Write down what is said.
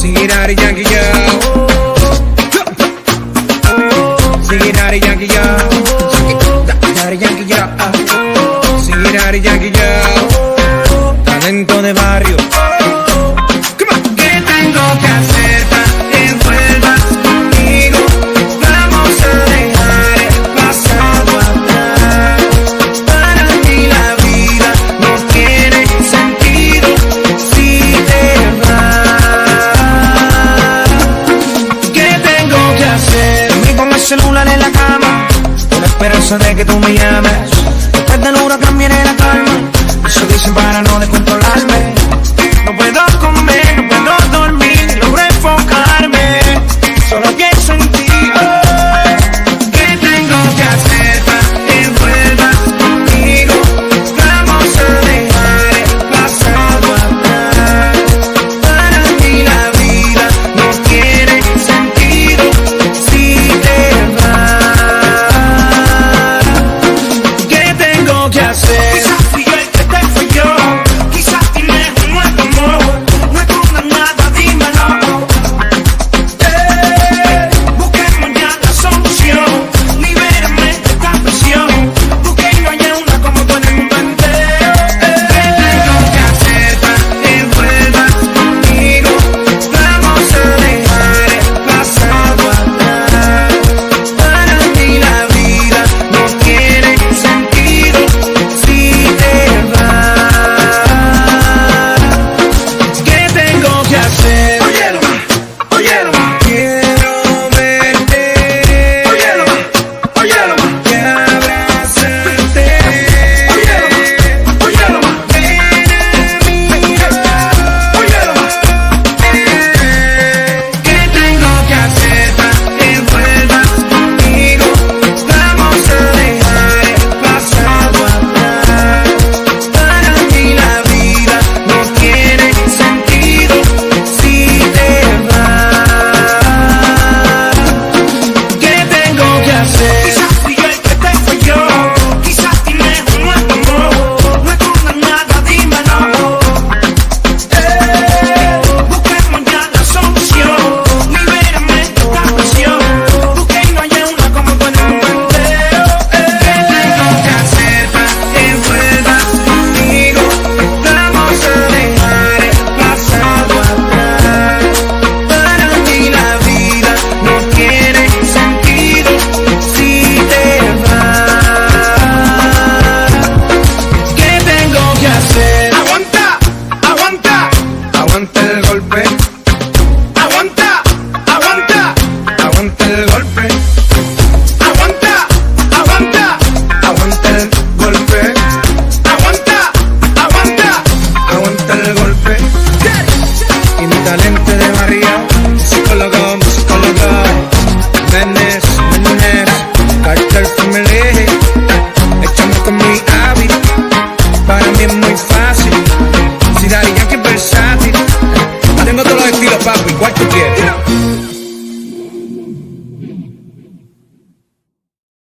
Sing it out, Yankee, yo. Sing it out, Yankee, yo. Daddy Yankee, yo. Sing it out, Yankee, yo. Talento de barrio. ¿Qué tengo que hacer para que vuelvas conmigo? Vamos a dejar el pasado atrás. Para mí la vida no tiene sentido si te vas. ¿Qué tengo que hacer? Dormí con el celular en la cama, con la esperanza de que tú me llames. Después del huracán